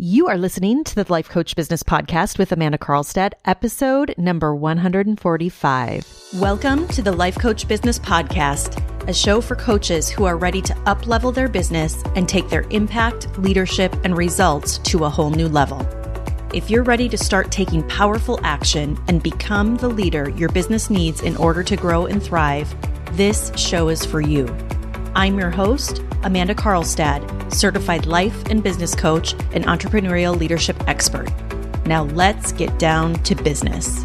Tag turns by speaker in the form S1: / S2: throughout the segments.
S1: You are listening to the Life Coach Business Podcast with Amanda Carlstad, episode number 145.
S2: Welcome to the Life Coach Business Podcast, a show for coaches who are ready to up-level their business and take their impact, leadership, and results to a whole new level. If you're ready to start taking powerful action and become the leader your business needs in order to grow and thrive, this show is for you. I'm your host, Amanda Carlstad, certified life and business coach and entrepreneurial leadership expert. Now let's get down to business.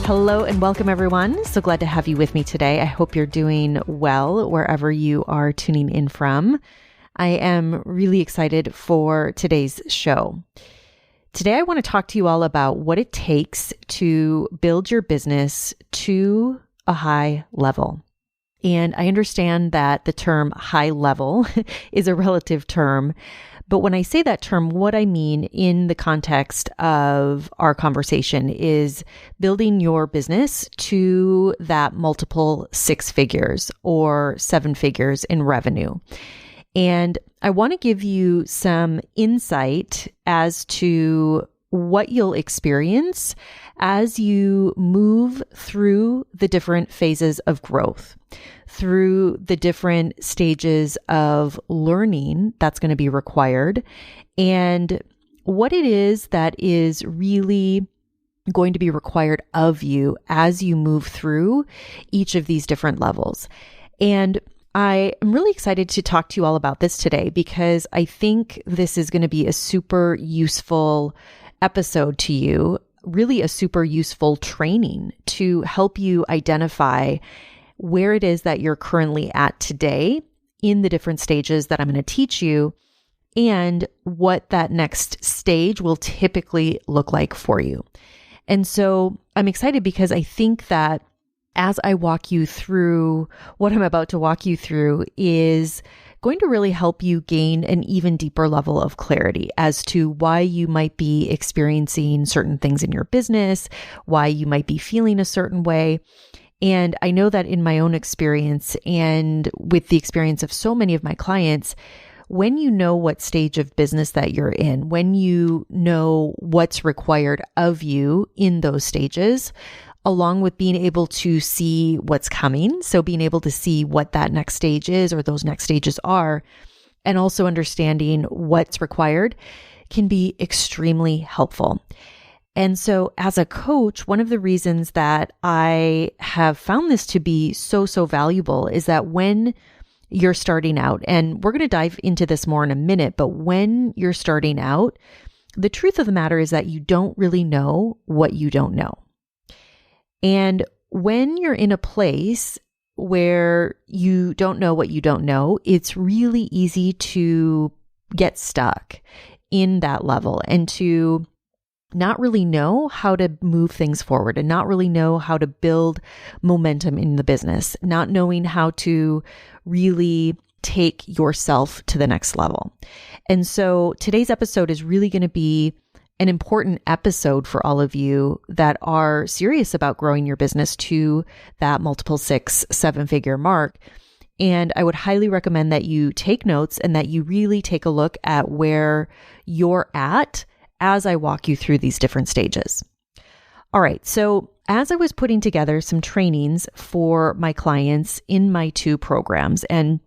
S1: Hello and welcome, everyone. So glad to have you with me today. I hope you're doing well wherever you are tuning in from. I am really excited for today's show. Today, I want to talk to you all about what it takes to build your business to a high level. And I understand that the term high level is a relative term, but when I say that term, what I mean in the context of our conversation is building your business to that multiple six figures or seven figures in revenue. And I want to give you some insight as to what you'll experience as you move through the different phases of growth, through the different stages of learning that's going to be required, and what it is that is really going to be required of you as you move through each of these different levels. And I am really excited to talk to you all about this today because I think this is going to be a super useful episode to you, really a super useful training to help you identify where it is that you're currently at today in the different stages that I'm going to teach you and what that next stage will typically look like for you. And so I'm excited because I think that as I walk you through what I'm about to walk you through is going to really help you gain an even deeper level of clarity as to why you might be experiencing certain things in your business, why you might be feeling a certain way. And I know that in my own experience and with the experience of so many of my clients, when you know what stage of business that you're in, when you know what's required of you in those stages, along with being able to see what's coming. So being able to see what that next stage is or those next stages are, and also understanding what's required can be extremely helpful. And so as a coach, one of the reasons that I have found this to be so valuable is that when you're starting out, and we're going to dive into this more in a minute, but when you're starting out, the truth of the matter is that you don't really know what you don't know. And when you're in a place where you don't know what you don't know, it's really easy to get stuck in that level and to not really know how to move things forward and not really know how to build momentum in the business, not knowing how to really take yourself to the next level. And so today's episode is really going to be an important episode for all of you that are serious about growing your business to that multiple six, seven-figure mark. And I would highly recommend that you take notes and that you really take a look at where you're at as I walk you through these different stages. All right. So as I was putting together some trainings for my clients in my two programs, and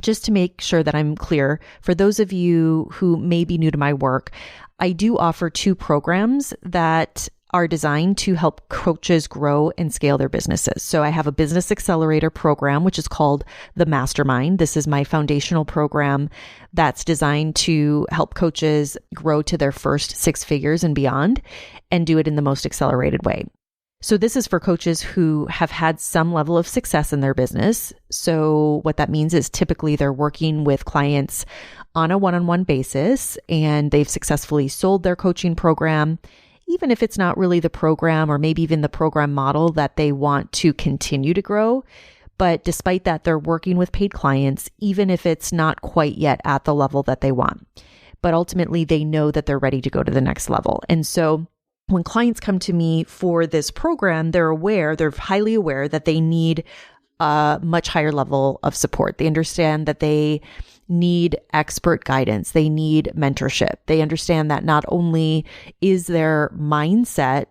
S1: just to make sure that I'm clear, for those of you who may be new to my work, I do offer two programs that are designed to help coaches grow and scale their businesses. So I have a business accelerator program, which is called the Mastermind. This is my foundational program that's designed to help coaches grow to their first six figures and beyond and do it in the most accelerated way. So this is for coaches who have had some level of success in their business. So what that means is typically they're working with clients on a one-on-one basis and they've successfully sold their coaching program, even if it's not really the program or maybe even the program model that they want to continue to grow. But despite that, they're working with paid clients, even if it's not quite yet at the level that they want. But ultimately, they know that they're ready to go to the next level. And so when clients come to me for this program, they're highly aware that they need a much higher level of support. They understand that they need expert guidance. They need mentorship. They understand that not only is their mindset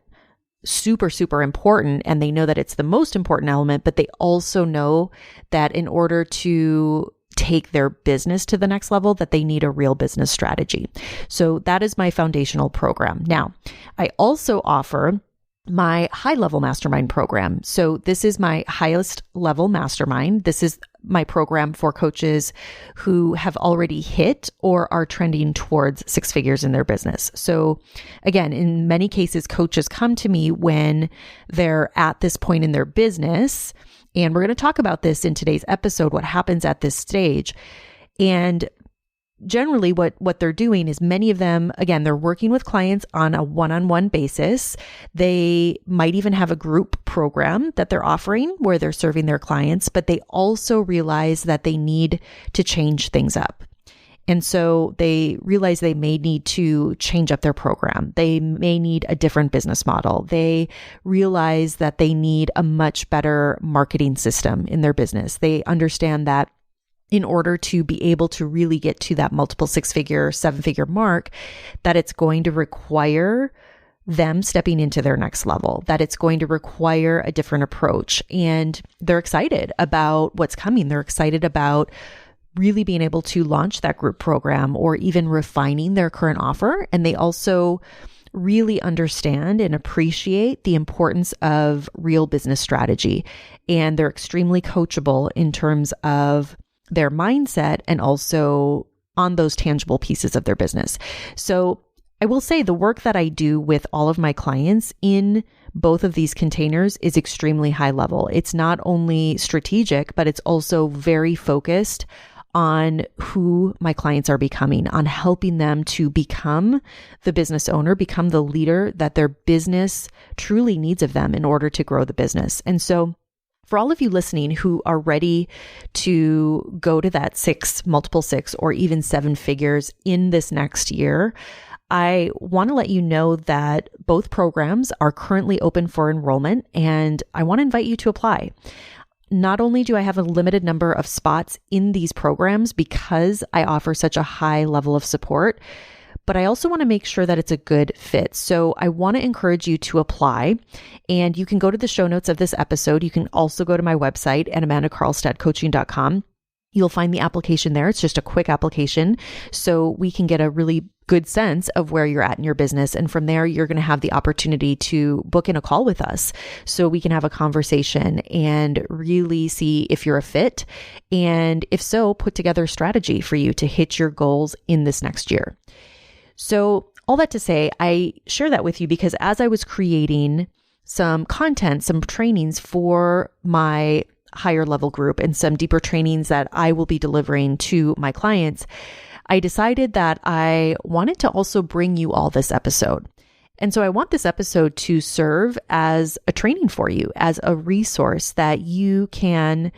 S1: super, super important, and they know that it's the most important element, but they also know that in order to take their business to the next level, that they need a real business strategy. So that is my foundational program. Now, I also offer my high level mastermind program. So this is my highest level mastermind. This is my program for coaches who have already hit or are trending towards six figures in their business. So again, in many cases, coaches come to me when they're at this point in their business. And we're going to talk about this in today's episode, what happens at this stage. And generally what they're doing is many of them, again, they're working with clients on a one-on-one basis. They might even have a group program that they're offering where they're serving their clients, but they also realize that they need to change things up. And so they realize they may need to change up their program. They may need a different business model. They realize that they need a much better marketing system in their business. They understand that in order to be able to really get to that multiple six-figure, seven-figure mark, that it's going to require them stepping into their next level, that it's going to require a different approach. And they're excited about what's coming. They're excited about really being able to launch that group program or even refining their current offer. And they also really understand and appreciate the importance of real business strategy. And they're extremely coachable in terms of their mindset and also on those tangible pieces of their business. So I will say the work that I do with all of my clients in both of these containers is extremely high level. It's not only strategic, but it's also very focused on who my clients are becoming, on helping them to become the business owner, become the leader that their business truly needs of them in order to grow the business. And so for all of you listening who are ready to go to that multiple six, or even seven figures in this next year, I want to let you know that both programs are currently open for enrollment, and I want to invite you to apply. Not only do I have a limited number of spots in these programs because I offer such a high level of support, but I also want to make sure that it's a good fit. So I want to encourage you to apply, and you can go to the show notes of this episode. You can also go to my website at amandakarlstadcoaching.com. You'll find the application there. It's just a quick application, so we can get a really good sense of where you're at in your business. And from there, you're going to have the opportunity to book in a call with us so we can have a conversation and really see if you're a fit. And if so, put together a strategy for you to hit your goals in this next year. So all that to say, I share that with you because as I was creating some content, some trainings for my higher level group and some deeper trainings that I will be delivering to my clients, I decided that I wanted to also bring you all this episode. And so I want this episode to serve as a training for you, as a resource that you can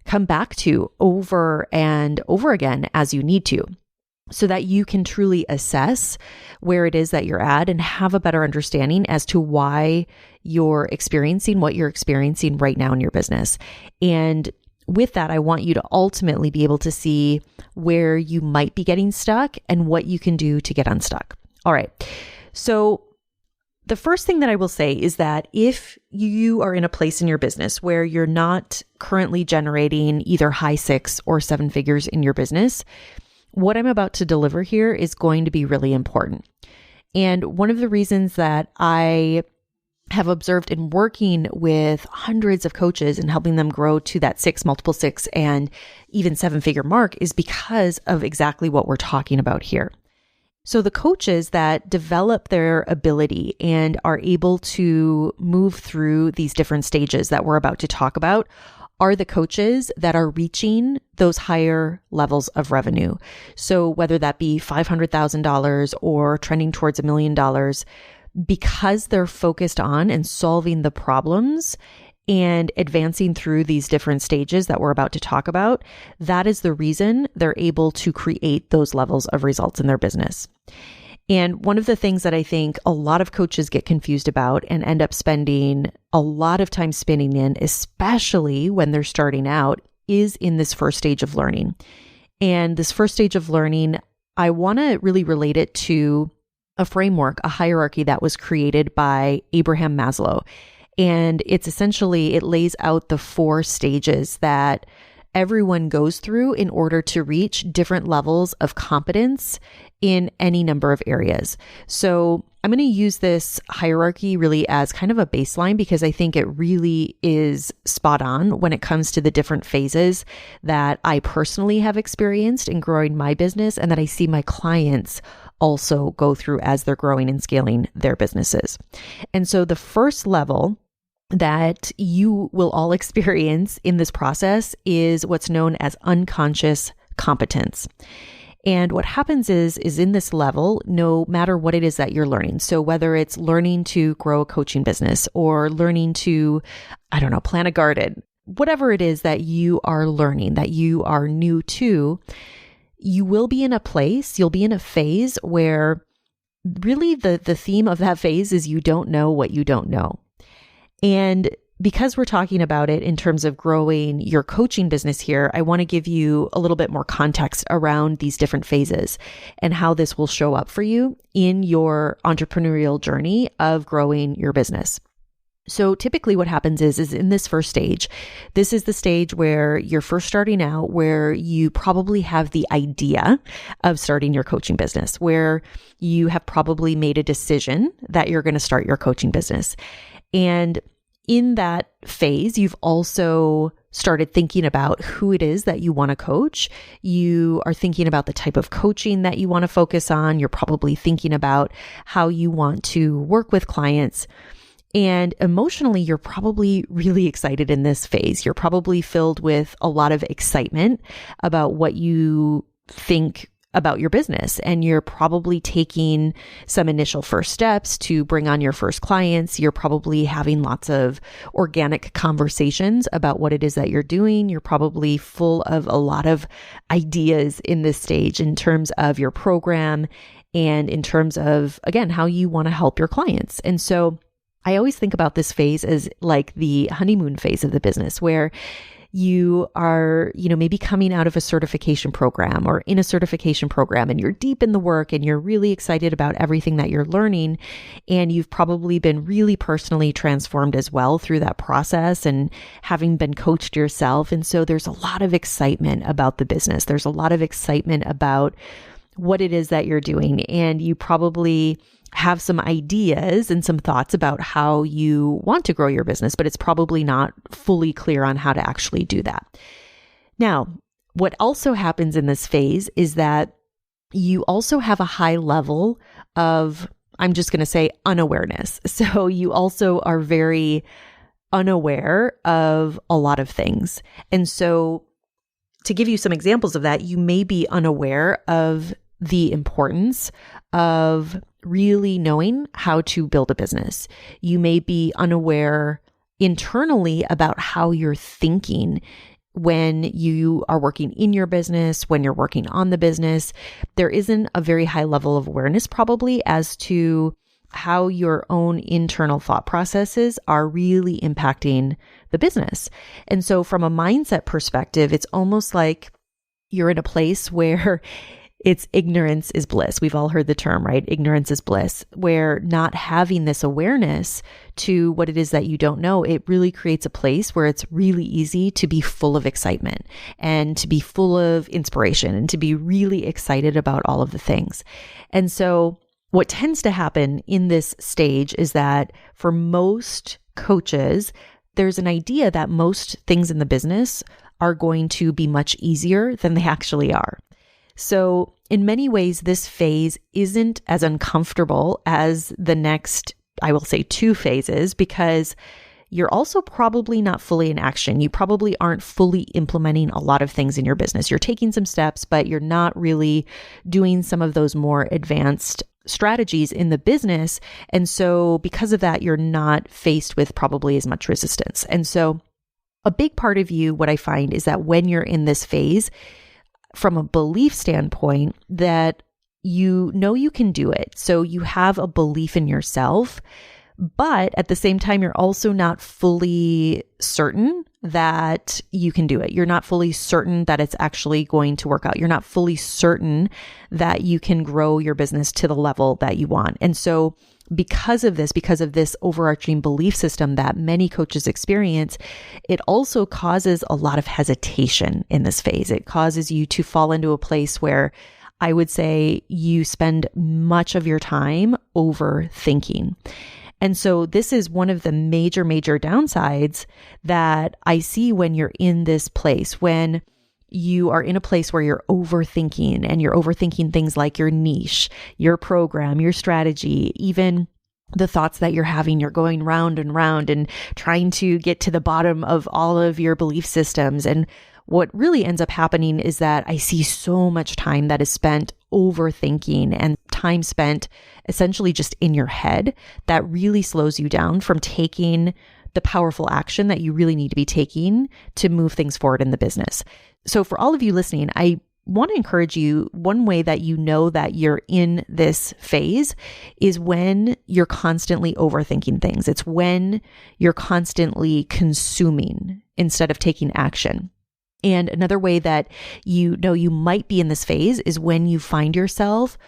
S1: come back to over and over again as you need to, so that you can truly assess where it is that you're at and have a better understanding as to why you're experiencing what you're experiencing right now in your business. And with that, I want you to ultimately be able to see where you might be getting stuck and what you can do to get unstuck. All right. So the first thing that I will say is that if you are in a place in your business where you're not currently generating either high six or seven figures in your business, what I'm about to deliver here is going to be really important. And one of the reasons that I have observed in working with hundreds of coaches and helping them grow to that multiple six, and even seven figure mark is because of exactly what we're talking about here. So the coaches that develop their ability and are able to move through these different stages that we're about to talk about are the coaches that are reaching those higher levels of revenue. So whether that be $500,000 or trending towards $1 million, because they're focused on and solving the problems and advancing through these different stages that we're about to talk about, that is the reason they're able to create those levels of results in their business. And one of the things that I think a lot of coaches get confused about and end up spending a lot of time spinning in, especially when they're starting out, is in this first stage of learning. And this first stage of learning, I want to really relate it to a framework, a hierarchy that was created by Abraham Maslow. And it's essentially, it lays out the 4 stages that everyone goes through in order to reach different levels of competence in any number of areas. So I'm going to use this hierarchy really as kind of a baseline because I think it really is spot on when it comes to the different phases that I personally have experienced in growing my business and that I see my clients also go through as they're growing and scaling their businesses. And so the first level that you will all experience in this process is what's known as unconscious competence. And what happens is in this level, no matter what it is that you're learning. So whether it's learning to grow a coaching business or learning to, plant a garden, whatever it is that you are learning, that you are new to, you will be in a place, you'll be in a phase where really the theme of that phase is you don't know what you don't know. And because we're talking about it in terms of growing your coaching business here, I want to give you a little bit more context around these different phases and how this will show up for you in your entrepreneurial journey of growing your business. So typically what happens is in this first stage, this is the stage where you're first starting out, where you probably have the idea of starting your coaching business, where you have probably made a decision that you're going to start your coaching business. And in that phase, you've also started thinking about who it is that you want to coach. You are thinking about the type of coaching that you want to focus on. You're probably thinking about how you want to work with clients. And emotionally, you're probably really excited in this phase. You're probably filled with a lot of excitement about what you think about your business. And you're probably taking some initial first steps to bring on your first clients. You're probably having lots of organic conversations about what it is that you're doing. You're probably full of a lot of ideas in this stage in terms of your program and in terms of, again, how you want to help your clients. And so I always think about this phase as like the honeymoon phase of the business, where you are, maybe coming out of a certification program or in a certification program, and you're deep in the work and you're really excited about everything that you're learning. And you've probably been really personally transformed as well through that process and having been coached yourself. And so there's a lot of excitement about the business. There's a lot of excitement about what it is that you're doing. And you probably have some ideas and some thoughts about how you want to grow your business, but it's probably not fully clear on how to actually do that. Now, what also happens in this phase is that you also have a high level of, I'm just going to say, unawareness. So you also are very unaware of a lot of things. And so to give you some examples of that, you may be unaware of the importance of really knowing how to build a business. You may be unaware internally about how you're thinking when you are working in your business, when you're working on the business. There isn't a very high level of awareness probably as to how your own internal thought processes are really impacting the business. And so from a mindset perspective, it's almost like you're in a place where it's ignorance is bliss. We've all heard the term, right? Ignorance is bliss, where not having this awareness to what it is that you don't know, it really creates a place where it's really easy to be full of excitement and to be full of inspiration and to be really excited about all of the things. And so what tends to happen in this stage is that for most coaches, there's an idea that most things in the business are going to be much easier than they actually are. So in many ways, this phase isn't as uncomfortable as the next, I will say, 2 phases, because you're also probably not fully in action. You probably aren't fully implementing a lot of things in your business. You're taking some steps, but you're not really doing some of those more advanced strategies in the business. And so because of that, you're not faced with probably as much resistance. And so a big part of you, what I find is that when you're in this phase, from a belief standpoint, that you know you can do it. So you have a belief in yourself, But at the same time, you're also not fully certain that you can do it. You're not fully certain that it's actually going to work out. You're not fully certain that you can grow your business to the level that you want. And so because of this overarching belief system that many coaches experience, it also causes a lot of hesitation in this phase. It causes you to fall into a place where I would say you spend much of your time overthinking. And so this is one of the major downsides that I see when you're in this place, when you are in a place where you're overthinking, and you're overthinking things like your niche, your program, your strategy, even the thoughts that you're having. You're going round and round and trying to get to the bottom of all of your belief systems. And what really ends up happening is that I see so much time that is spent overthinking and time spent essentially just in your head that really slows you down from taking the powerful action that you really need to be taking to move things forward in the business. So for all of you listening, I want to encourage you, one way that you know that you're in this phase is when you're constantly overthinking things. It's when you're constantly consuming instead of taking action. And another way that you know you might be in this phase is when you find yourself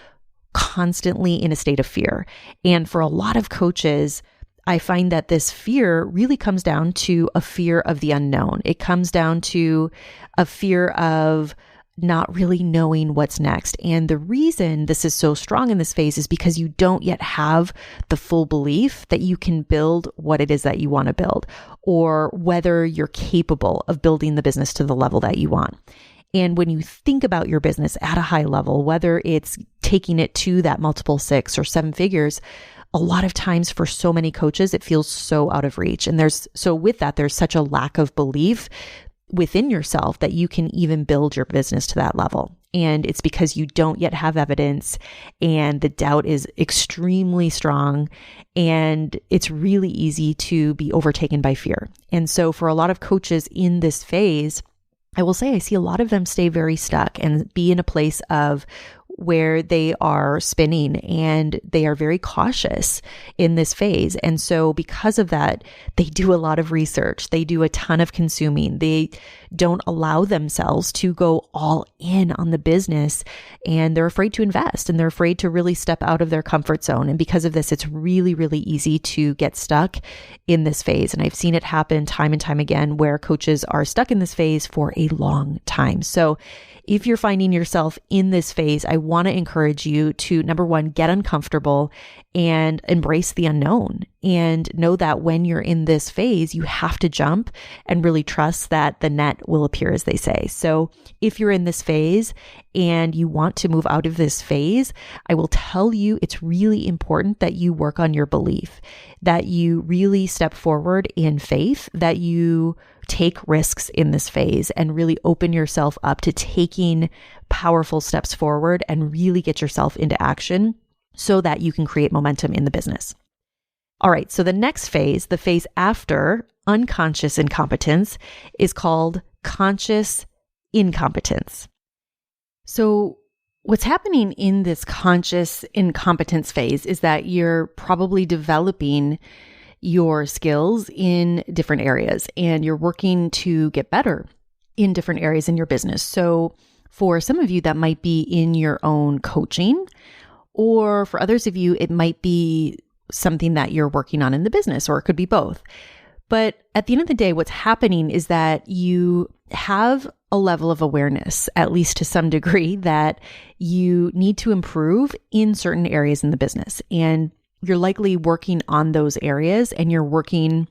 S1: constantly in a state of fear. And for a lot of coaches, I find that this fear really comes down to a fear of the unknown. It comes down to a fear of not really knowing what's next. And the reason this is so strong in this phase is because you don't yet have the full belief that you can build what it is that you want to build, or whether you're capable of building the business to the level that you want. And when you think about your business at a high level, whether it's taking it to that multiple 6 or 7 figures, a lot of times for so many coaches, it feels so out of reach. And there's such a lack of belief within yourself that you can even build your business to that level. And it's because you don't yet have evidence, and the doubt is extremely strong, and it's really easy to be overtaken by fear. And so for a lot of coaches in this phase, I will say I see a lot of them stay very stuck and be in a place of where they are spinning, and they are very cautious in this phase. And so because of that, they do a lot of research. They do a ton of consuming. They don't allow themselves to go all in on the business, and they're afraid to invest, and they're afraid to really step out of their comfort zone. And because of this, it's really, really easy to get stuck in this phase. And I've seen it happen time and time again where coaches are stuck in this phase for a long time. So if you're finding yourself in this phase, I want to encourage you to, number one, get uncomfortable and embrace the unknown, and know that when you're in this phase, you have to jump and really trust that the net will appear, as they say. So if you're in this phase and you want to move out of this phase, I will tell you it's really important that you work on your belief, that you really step forward in faith, that you take risks in this phase and really open yourself up to taking powerful steps forward and really get yourself into action so that you can create momentum in the business. All right, so the next phase, the phase after unconscious incompetence, is called conscious incompetence. So what's happening in this conscious incompetence phase is that you're probably developing your skills in different areas, and you're working to get better in different areas in your business. So for some of you, that might be in your own coaching, or for others of you, it might be something that you're working on in the business, or it could be both. But at the end of the day, what's happening is that you have a level of awareness, at least to some degree, that you need to improve in certain areas in the business. And you're likely working on those areas, and you're working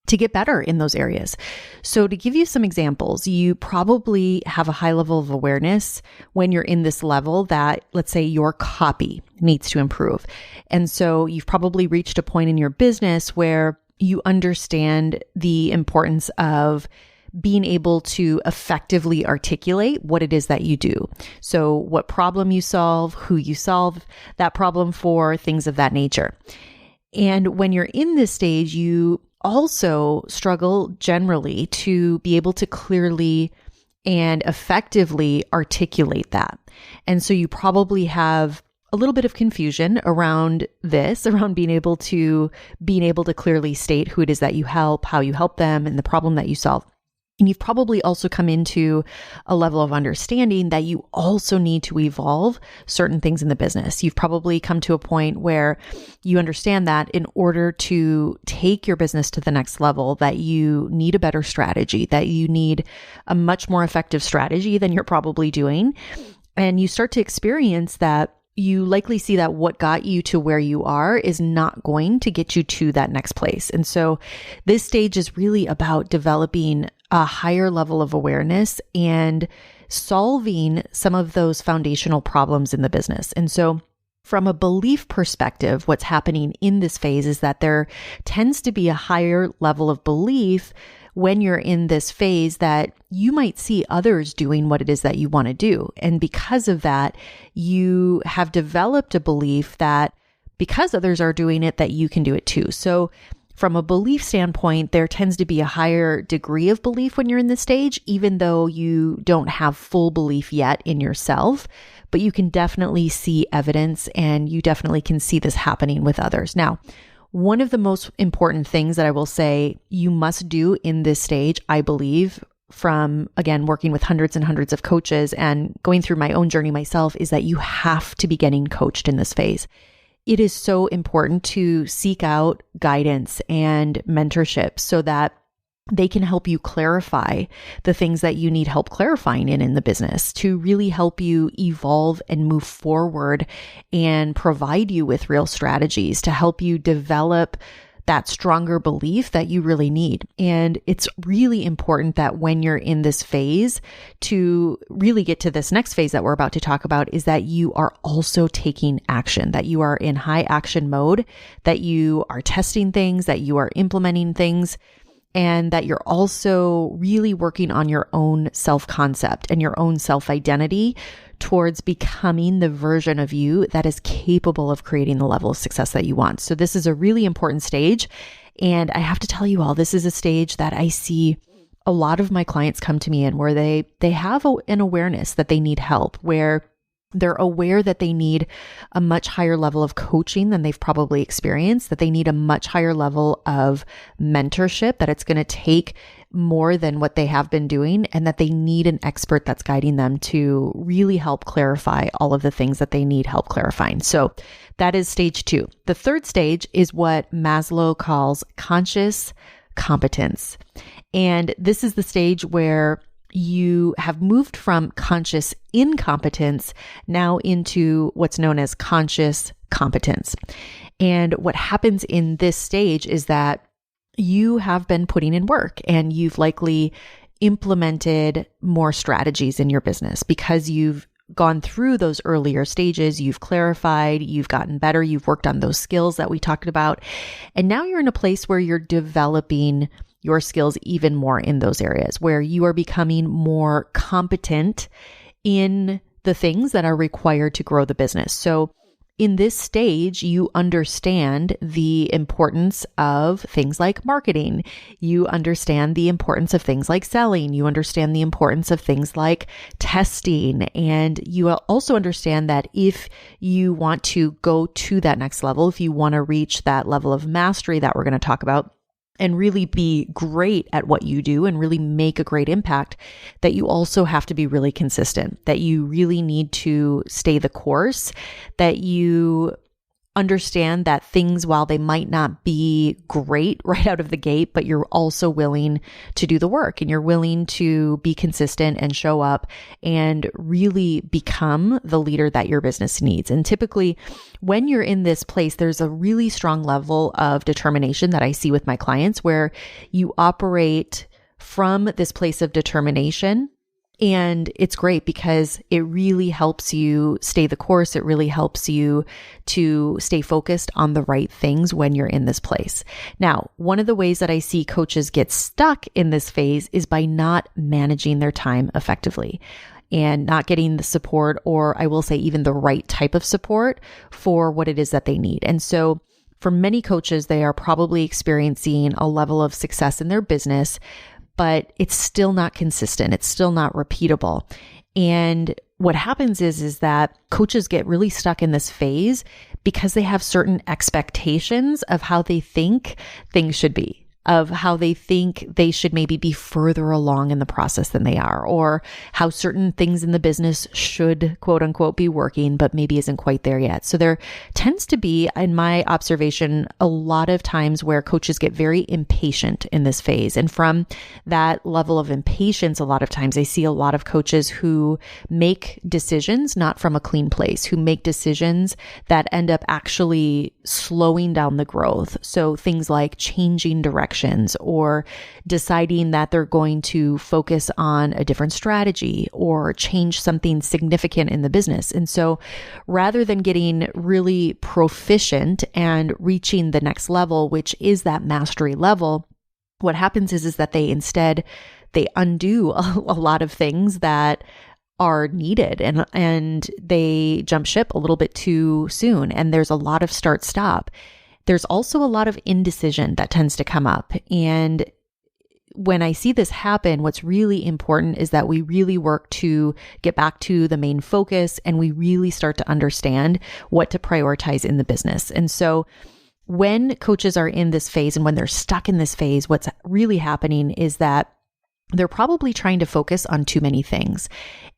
S1: to get better in those areas. So to give you some examples, you probably have a high level of awareness when you're in this level that, let's say, your copy needs to improve. And so you've probably reached a point in your business where you understand the importance of being able to effectively articulate what it is that you do. So what problem you solve, who you solve that problem for, things of that nature. And when you're in this stage, you also struggle generally to be able to clearly and effectively articulate that. And so you probably have a little bit of confusion around this, around being able to clearly state who it is that you help, how you help them, and the problem that you solve. And you've probably also come into a level of understanding that you also need to evolve certain things in the business. You've probably come to a point where you understand that in order to take your business to the next level, that you need a better strategy, that you need a much more effective strategy than you're probably doing. And you start to experience that you likely see that what got you to where you are is not going to get you to that next place. And so this stage is really about developing a higher level of awareness and solving some of those foundational problems in the business. And so from a belief perspective, what's happening in this phase is that there tends to be a higher level of belief when you're in this phase that you might see others doing what it is that you want to do. And because of that, you have developed a belief that because others are doing it, that you can do it too. So from a belief standpoint, there tends to be a higher degree of belief when you're in this stage, even though you don't have full belief yet in yourself, but you can definitely see evidence and you definitely can see this happening with others. Now, one of the most important things that I will say you must do in this stage, I believe, from, again, working with hundreds and hundreds of coaches and going through my own journey myself, is that you have to be getting coached in this phase. It is so important to seek out guidance and mentorship so that they can help you clarify the things that you need help clarifying in the business, to really help you evolve and move forward and provide you with real strategies to help you develop that stronger belief that you really need. And it's really important that when you're in this phase, to really get to this next phase that we're about to talk about, is that you are also taking action, that you are in high action mode, that you are testing things, that you are implementing things, and that you're also really working on your own self-concept and your own self-identity towards becoming the version of you that is capable of creating the level of success that you want. So this is a really important stage. And I have to tell you all, this is a stage that I see a lot of my clients come to me in, where they have an awareness that they need help, where they're aware that they need a much higher level of coaching than they've probably experienced, that they need a much higher level of mentorship, that it's going to take more than what they have been doing, and that they need an expert that's guiding them to really help clarify all of the things that they need help clarifying. So that is stage 2. The third stage is what Maslow calls conscious competence. And this is the stage where you have moved from conscious incompetence now into what's known as conscious competence. And what happens in this stage is that you have been putting in work and you've likely implemented more strategies in your business because you've gone through those earlier stages, you've clarified, you've gotten better, you've worked on those skills that we talked about. And now you're in a place where you're developing your skills even more in those areas, where you are becoming more competent in the things that are required to grow the business. So in this stage, you understand the importance of things like marketing. You understand the importance of things like selling. You understand the importance of things like testing. And you also understand that if you want to go to that next level, if you want to reach that level of mastery that we're going to talk about, and really be great at what you do and really make a great impact, that you also have to be really consistent, that you really need to stay the course, that you understand that things, while they might not be great right out of the gate, but you're also willing to do the work and you're willing to be consistent and show up and really become the leader that your business needs. And typically when you're in this place, there's a really strong level of determination that I see with my clients, where you operate from this place of determination. And it's great because it really helps you stay the course. It really helps you to stay focused on the right things when you're in this place. Now, one of the ways that I see coaches get stuck in this phase is by not managing their time effectively and not getting the support, or I will say even the right type of support for what it is that they need. And so for many coaches, they are probably experiencing a level of success in their business, but it's still not consistent. It's still not repeatable. And what happens is that coaches get really stuck in this phase because they have certain expectations of how they think things should be, of how they think they should maybe be further along in the process than they are, or how certain things in the business should, quote unquote, be working, but maybe isn't quite there yet. So there tends to be, in my observation, a lot of times where coaches get very impatient in this phase. And from that level of impatience, a lot of times I see a lot of coaches who make decisions not from a clean place, who make decisions that end up actually slowing down the growth. So things like changing direction, or deciding that they're going to focus on a different strategy or change something significant in the business. And so rather than getting really proficient and reaching the next level, which is that mastery level, what happens is that they undo a lot of things that are needed, and they jump ship a little bit too soon. And there's a lot of start-stop. There's also a lot of indecision that tends to come up. And when I see this happen, what's really important is that we really work to get back to the main focus, and we really start to understand what to prioritize in the business. And so when coaches are in this phase and when they're stuck in this phase, what's really happening is that they're probably trying to focus on too many things.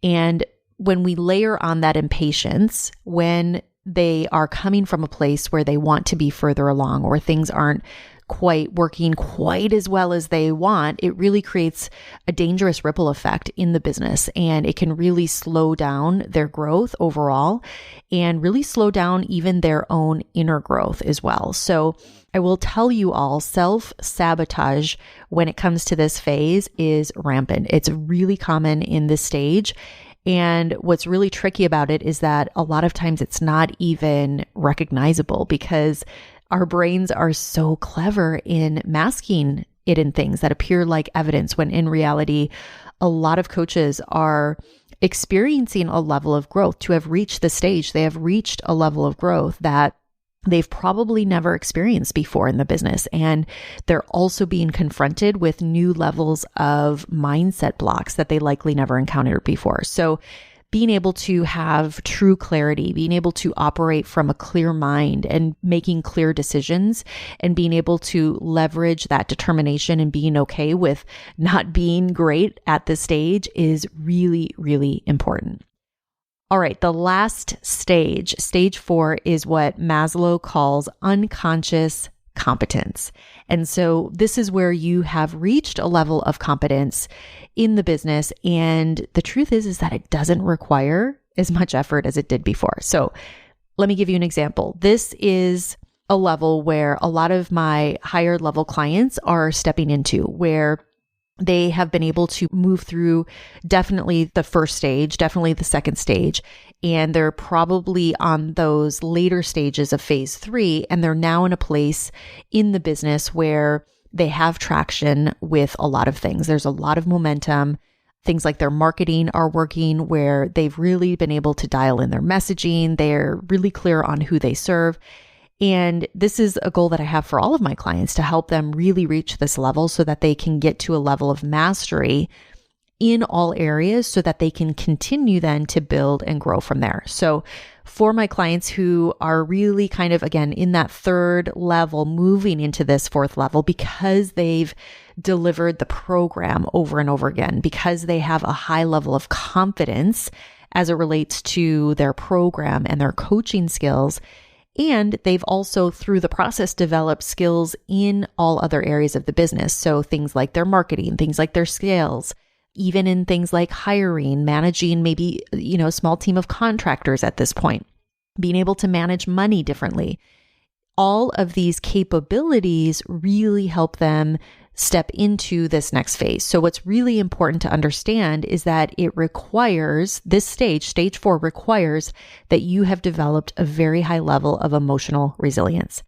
S1: And when we layer on that impatience, when they are coming from a place where they want to be further along, or things aren't quite working quite as well as they want, it really creates a dangerous ripple effect in the business, and it can really slow down their growth overall and really slow down even their own inner growth as well. So I will tell you all, self-sabotage when it comes to this phase is rampant. It's really common in this stage. And what's really tricky about it is that a lot of times it's not even recognizable, because our brains are so clever in masking it in things that appear like evidence, when in reality, a lot of coaches are experiencing a level of growth. To have reached the stage, they have reached a level of growth that they've probably never experienced before in the business. And they're also being confronted with new levels of mindset blocks that they likely never encountered before. So being able to have true clarity, being able to operate from a clear mind and making clear decisions, and being able to leverage that determination and being okay with not being great at this stage is really, really important. All right, the last stage, stage 4, is what Maslow calls unconscious competence. And so this is where you have reached a level of competence in the business. And the truth is that it doesn't require as much effort as it did before. So let me give you an example. This is a level where a lot of my higher level clients are stepping into, where they have been able to move through definitely the first stage, definitely the second stage, and they're probably on those later stages of phase 3, and they're now in a place in the business where they have traction with a lot of things. There's a lot of momentum. Things like their marketing are working, where they've really been able to dial in their messaging. They're really clear on who they serve. And this is a goal that I have for all of my clients, to help them really reach this level so that they can get to a level of mastery in all areas, so that they can continue then to build and grow from there. So for my clients who are really kind of, again, in that third level, moving into this fourth level, because they've delivered the program over and over again, because they have a high level of confidence as it relates to their program and their coaching skills, and they've also, through the process, developed skills in all other areas of the business. So things like their marketing, things like their sales, even in things like hiring, managing maybe, a small team of contractors at this point, being able to manage money differently. All of these capabilities really help them step into this next phase. So what's really important to understand is that it requires, this stage 4 requires that you have developed a very high level of emotional resilience.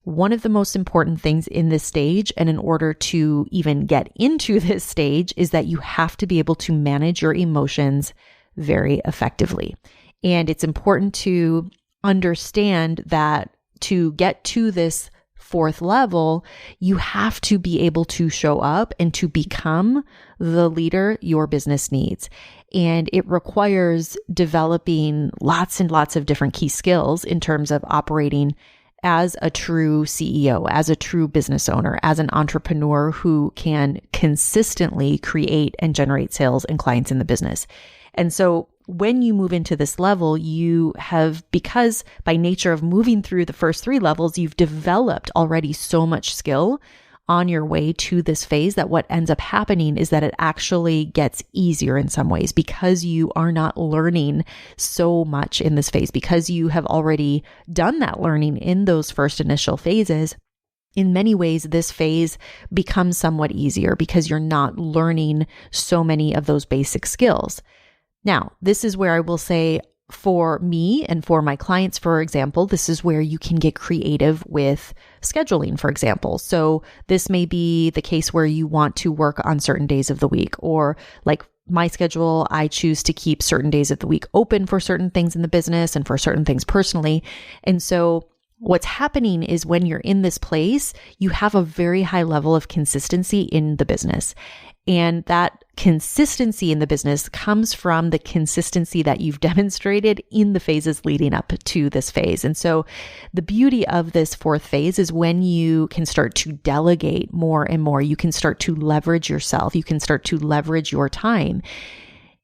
S1: One of the most important things in this stage, and in order to even get into this stage, is that you have to be able to manage your emotions very effectively. And it's important to understand that to get to this fourth level, you have to be able to show up and to become the leader your business needs. And it requires developing lots and lots of different key skills in terms of operating as a true CEO, as a true business owner, as an entrepreneur who can consistently create and generate sales and clients in the business. And so when you move into this level, you have, because by nature of moving through the first 3 levels, you've developed already so much skill on your way to this phase that what ends up happening is that it actually gets easier in some ways because you are not learning so much in this phase, because you have already done that learning in those first initial phases. In many ways, this phase becomes somewhat easier because you're not learning so many of those basic skills. Now, this is where I will say, for me and for my clients, for example, this is where you can get creative with scheduling, for example. So this may be the case where you want to work on certain days of the week, or like my schedule, I choose to keep certain days of the week open for certain things in the business and for certain things personally. And so what's happening is when you're in this place, you have a very high level of consistency in the business. And that consistency in the business comes from the consistency that you've demonstrated in the phases leading up to this phase. And so the beauty of this 4th phase is when you can start to delegate more and more, you can start to leverage yourself, you can start to leverage your time.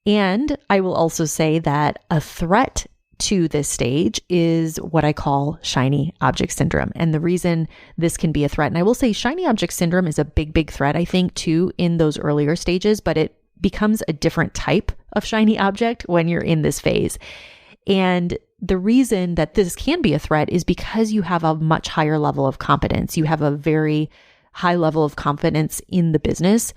S1: And I will also say that a threat to this stage is what I call shiny object syndrome. And the reason this can be a threat, and I will say shiny object syndrome is a big, big threat, I think, too, in those earlier stages, but it becomes a different type of shiny object when you're in this phase. And the reason that this can be a threat is because you have a much higher level of competence. You have a very high level of confidence in the business,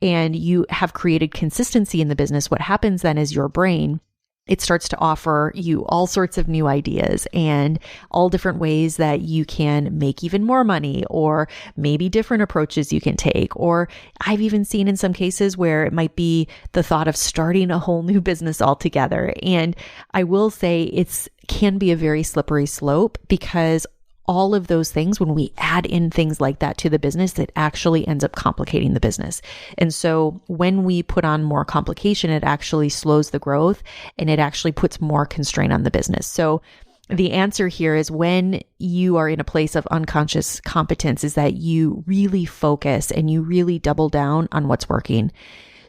S1: and you have created consistency in the business. What happens then is your brain, it starts to offer you all sorts of new ideas and all different ways that you can make even more money, or maybe different approaches you can take. Or I've even seen in some cases where it might be the thought of starting a whole new business altogether. And I will say it can be a very slippery slope, because all of those things, when we add in things like that to the business, it actually ends up complicating the business. And so when we put on more complication, it actually slows the growth and it actually puts more constraint on the business. So the answer here is, when you are in a place of unconscious competence, is that you really focus and you really double down on what's working.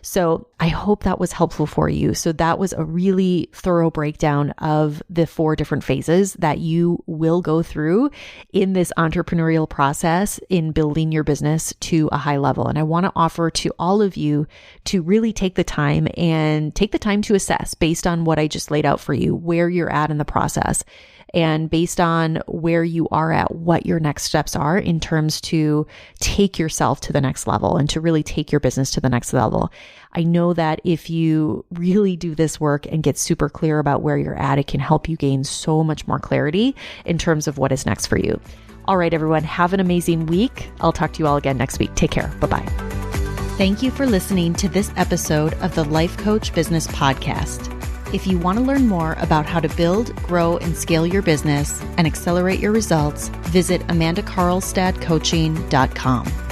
S1: So I hope that was helpful for you. So that was a really thorough breakdown of the 4 different phases that you will go through in this entrepreneurial process in building your business to a high level. And I want to offer to all of you to really take the time to assess, based on what I just laid out for you, where you're at in the process. And based on where you are at, what your next steps are in terms to take yourself to the next level and to really take your business to the next level. I know that if you really do this work and get super clear about where you're at, it can help you gain so much more clarity in terms of what is next for you. All right, everyone, have an amazing week. I'll talk to you all again next week. Take care. Bye-bye.
S2: Thank you for listening to this episode of the Life Coach Business Podcast. If you want to learn more about how to build, grow, and scale your business and accelerate your results, visit amandakarlstadcoaching.com.